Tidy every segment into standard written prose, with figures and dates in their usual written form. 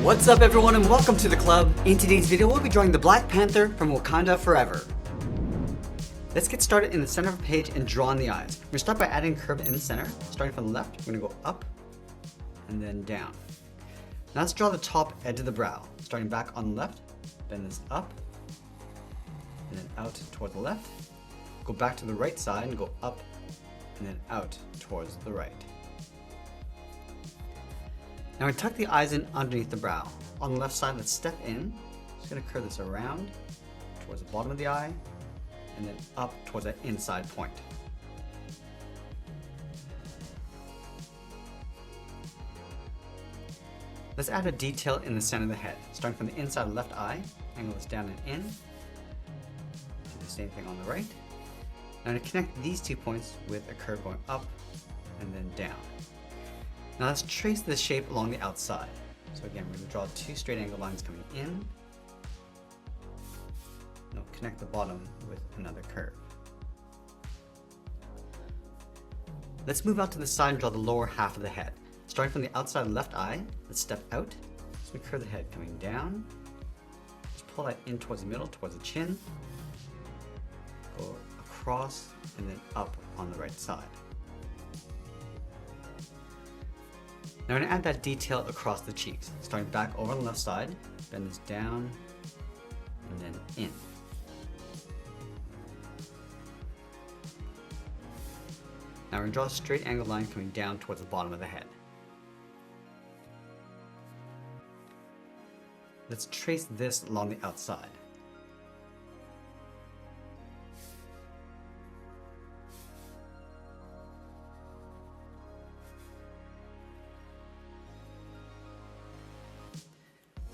What's up everyone and welcome to the club. In today's video we'll be drawing the Black Panther from Wakanda Forever. Let's get started in the center of the page and draw on the eyes. We're going to start by adding a curve in the center. Starting from the left, we're going to go up and then down. Now let's draw the top edge of the brow. Starting back on the left, bend this up and then out toward the left. Go back to the right side and go up and then out towards the right. Now we tuck the eyes in underneath the brow. On the left side, let's step in. Just going to curve this around towards the bottom of the eye and then up towards that inside point. Let's add a detail in the center of the head. Starting from the inside of the left eye, angle this down and in. Do the same thing on the right. Now to connect these 2 points with a curve going up and then down. Now let's trace the shape along the outside. So again, we're going to draw 2 straight angle lines coming in. And we'll connect the bottom with another curve. Let's move out to the side and draw the lower half of the head. Starting from the outside of the left eye, let's step out. So we curve the head coming down. Just pull that in towards the middle, towards the chin. Go across and then up on the right side. Now we're going to add that detail across the cheeks. Starting back over on the left side, bend this down and then in. Now we're going to draw a straight angled line coming down towards the bottom of the head. Let's trace this along the outside.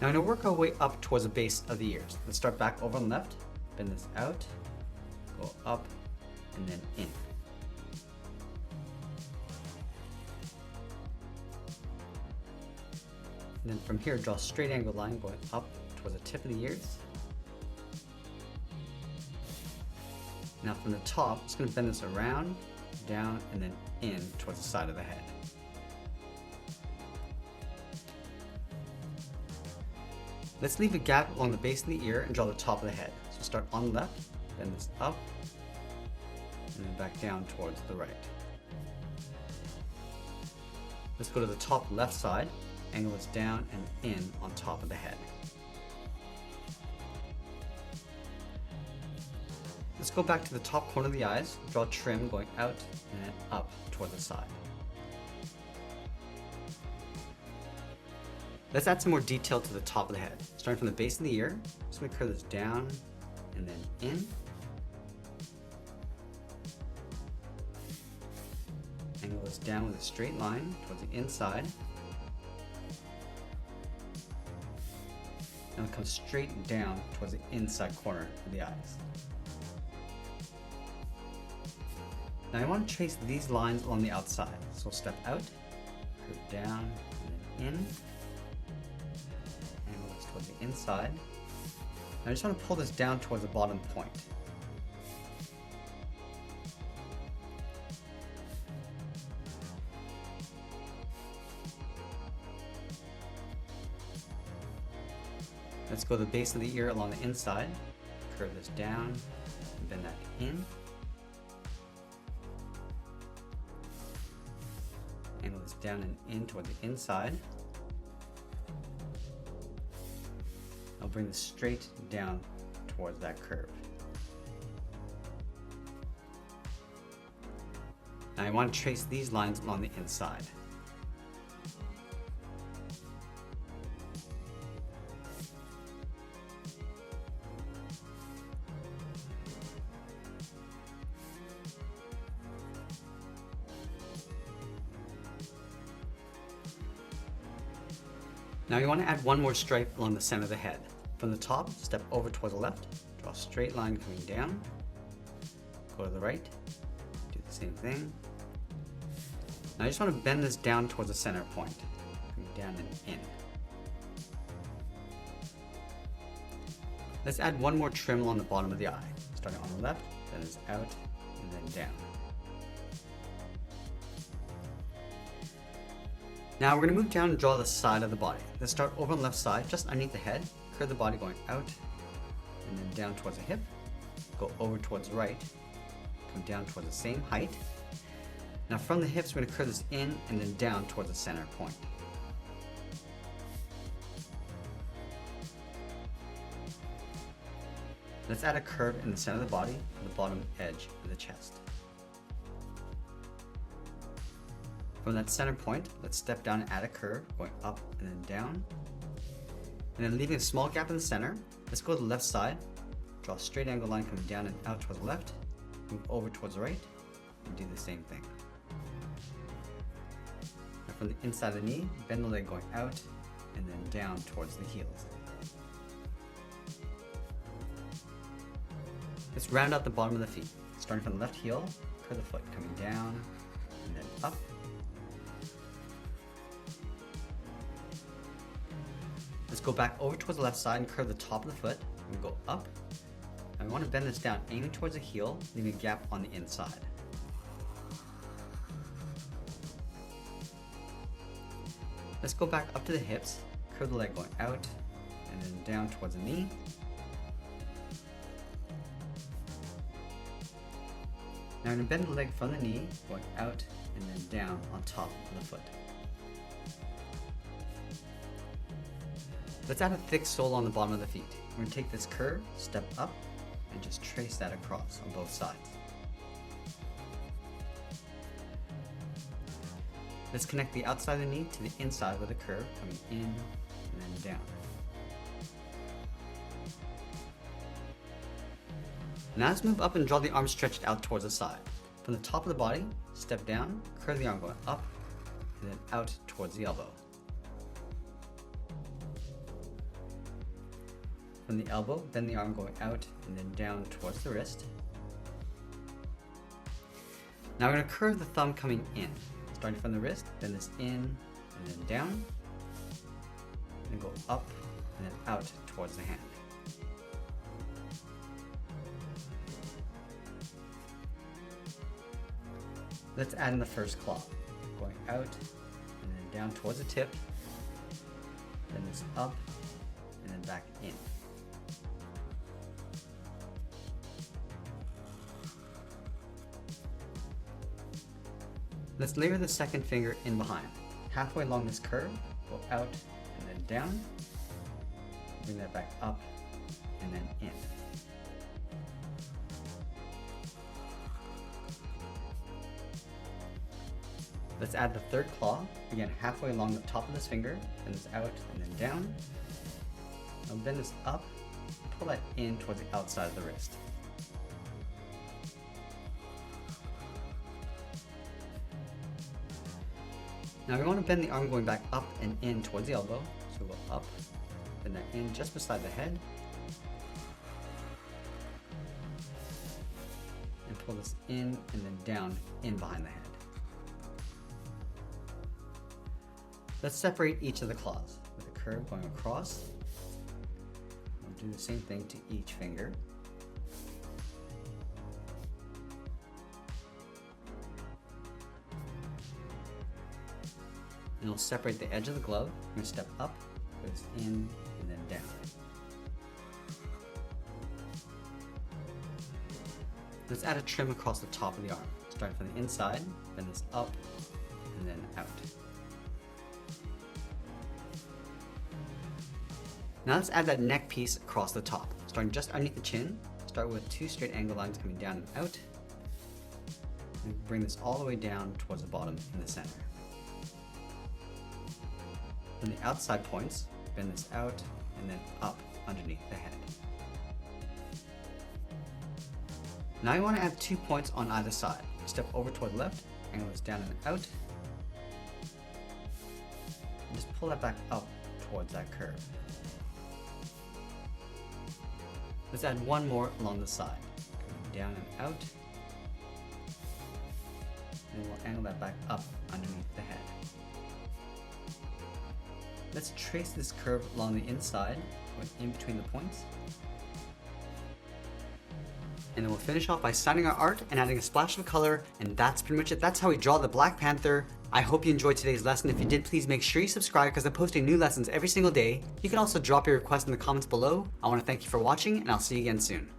Now I'm going to work our way up towards the base of the ears. Let's start back over on the left, bend this out, go up, and then in. And then from here, draw a straight angled line going up towards the tip of the ears. Now from the top, I'm just going to bend this around, down, and then in towards the side of the head. Let's leave a gap along the base of the ear and draw the top of the head. So start on the left, bend this up, and then back down towards the right. Let's go to the top left side, angle this down and in on top of the head. Let's go back to the top corner of the eyes, draw trim going out and then up toward the side. Let's add some more detail to the top of the head. Starting from the base of the ear, just going to curve this down and then in. Angle this down with a straight line towards the inside. And it comes straight down towards the inside corner of the eyes. Now I want to trace these lines along the outside. So step out, curve down and then in. Towards the inside. And I just want to pull this down towards the bottom point. Let's go to the base of the ear along the inside. Curve this down and bend that in. Angle this down and in toward the inside. I'll bring this straight down towards that curve. Now I want to trace these lines along the inside. Now you want to add one more stripe along the center of the head. From the top, step over towards the left, draw a straight line coming down, go to the right, do the same thing. Now I just want to bend this down towards the center point, coming down and in. Let's add one more trim along the bottom of the eye. Starting on the left, bend this out, and then down. Now we're going to move down and draw the side of the body. Let's start over on the left side, just underneath the head, curve the body going out, and then down towards the hip, go over towards the right, come down towards the same height. Now from the hips, we're going to curve this in and then down towards the center point. Let's add a curve in the center of the body and the bottom edge of the chest. From that center point, let's step down and add a curve, going up and then down. And then leaving a small gap in the center, let's go to the left side, draw a straight angle line coming down and out towards the left, move over towards the right, and do the same thing. Now from the inside of the knee, bend the leg going out and then down towards the heels. Let's round out the bottom of the feet. Starting from the left heel, curve the foot coming down and then up. Let's go back over towards the left side and curve the top of the foot and go up. And we want to bend this down, aiming towards the heel, leaving a gap on the inside. Let's go back up to the hips, curve the leg going out and then down towards the knee. Now I'm going to bend the leg from the knee, going out and then down on top of the foot. Let's add a thick sole on the bottom of the feet. We're going to take this curve, step up, and just trace that across on both sides. Let's connect the outside of the knee to the inside with a curve coming in and then down. Now let's move up and draw the arm stretched out towards the side. From the top of the body, step down, curve the arm going up, and then out towards the elbow. From the elbow, bend the arm going out and then down towards the wrist. Now we're going to curve the thumb coming in. Starting from the wrist, bend this in and then down, and go up and then out towards the hand. Let's add in the first claw, going out and then down towards the tip, then this up and then back in. Let's layer the second finger in behind. Halfway along this curve, go out and then down, bring that back up and then in. Let's add the third claw, again halfway along the top of this finger, bend this out and then down. Now bend this up, pull that in towards the outside of the wrist. Now we want to bend the arm going back up and in towards the elbow, so we'll go up, bend that in just beside the head, and pull this in and then down in behind the head. Let's separate each of the claws with a curve going across. We'll do the same thing to each finger. And we'll separate the edge of the glove. We're going to step up, goes in, and then down. Let's add a trim across the top of the arm. Starting from the inside, bend this up, and then out. Now let's add that neck piece across the top. Starting just underneath the chin, start with 2 straight angle lines coming down and out. And bring this all the way down towards the bottom in the center. From the outside points, bend this out and then up underneath the head. Now you want to add 2 points on either side. Step over toward the left, angle this down and out. And just pull that back up towards that curve. Let's add 1 more along the side. Coming down and out. And we'll angle that back up underneath the head. Let's trace this curve along the inside, going in between the points. And then we'll finish off by signing our art and adding a splash of color, and that's pretty much it. That's how we draw the Black Panther I hope you enjoyed today's lesson. If you did, please make sure you subscribe because I'm posting new lessons every single day. You can also drop your request in the comments below. I want to thank you for watching, and I'll see you again soon.